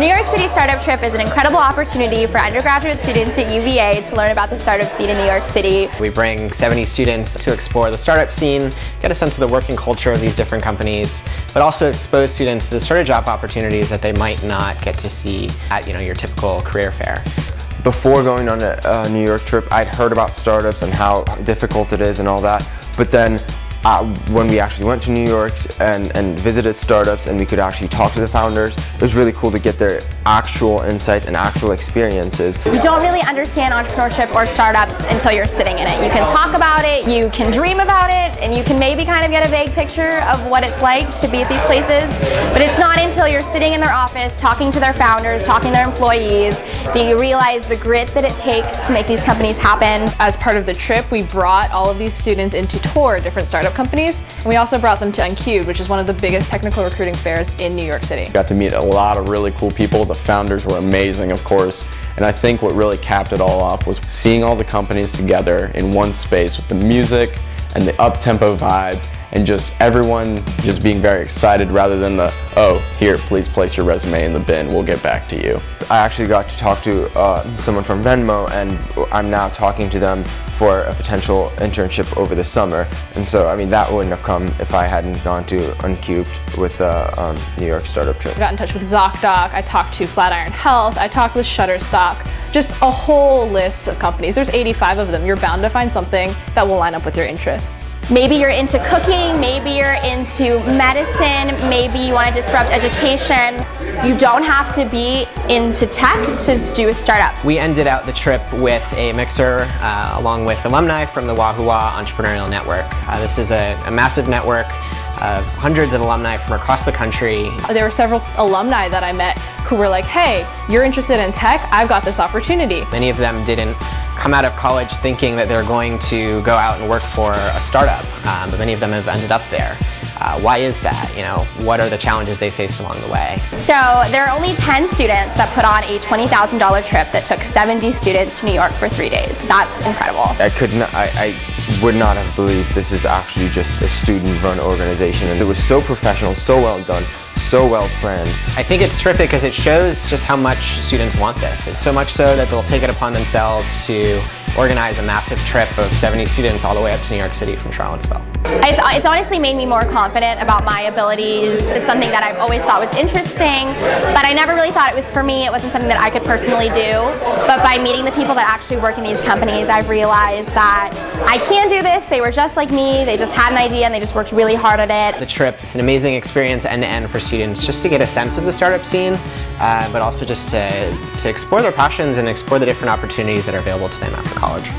The New York City Startup Trip is an incredible opportunity for undergraduate students at UVA to learn about the startup scene in New York City. We bring 70 students to explore the startup scene, get a sense of the working culture of these different companies, but also expose students to the sort of job opportunities that they might not get to see at your typical career fair. Before going on a New York trip, I'd heard about startups and how difficult it is and all that, but then when we actually went to New York and visited startups and we could actually talk to the founders, it was really cool to get their actual insights and actual experiences. You don't really understand entrepreneurship or startups until you're sitting in it. You can talk about it, you can dream about it, and you can maybe kind of get a vague picture of what it's like to be at these places, but it's not until you're sitting in their office, talking to their founders, talking to their employees, that you realize the grit that it takes to make these companies happen. As part of the trip, we brought all of these students in to tour different startup companies, and we also brought them to Uncubed, which is one of the biggest technical recruiting fairs in New York City. Got to meet a lot of really cool people. The founders were amazing, of course, and I think what really capped it all off was seeing all the companies together in one space with the music and the up-tempo vibe, and just everyone just being very excited rather than the, oh, here, please place your resume in the bin, we'll get back to you. I actually got to talk to someone from Venmo, and I'm now talking to them for a potential internship over the summer. And so, I mean, that wouldn't have come if I hadn't gone to Uncubed with the New York startup trip. I got in touch with ZocDoc, I talked to Flatiron Health, I talked with Shutterstock, just a whole list of companies. There's 85 of them. You're bound to find something that will line up with your interests. Maybe you're into cooking, maybe you're into medicine, maybe you want to disrupt education. You don't have to be into tech to do a startup. We ended out the trip with a mixer along with alumni from the Wahoo Entrepreneurial Network. This is a massive network of hundreds of alumni from across the country. There were several alumni that I met who were like, hey, you're interested in tech? I've got this opportunity. Many of them didn't come out of college thinking that they're going to go out and work for a startup, but many of them have ended up there. Why is that? What are the challenges they faced along the way? So there are only 10 students that put on a $20,000 trip that took 70 students to New York for 3 days. That's incredible. I would not have believed this is actually just a student-run organization, and it was so professional, so well done, so well planned. I think it's terrific because it shows just how much students want this. It's so much so that they'll take it upon themselves to organize a massive trip of 70 students all the way up to New York City from Charlottesville. It's honestly made me more confident about my abilities. It's something that I've always thought was interesting, but I never really thought it was for me. It wasn't something that I could personally do. But by meeting the people that actually work in these companies, I've realized that I can do this. They were just like me. They just had an idea and they just worked really hard at it. The trip, it's an amazing experience end to end for students just to get a sense of the startup scene, but also just to explore their passions and explore the different opportunities that are available to them after college.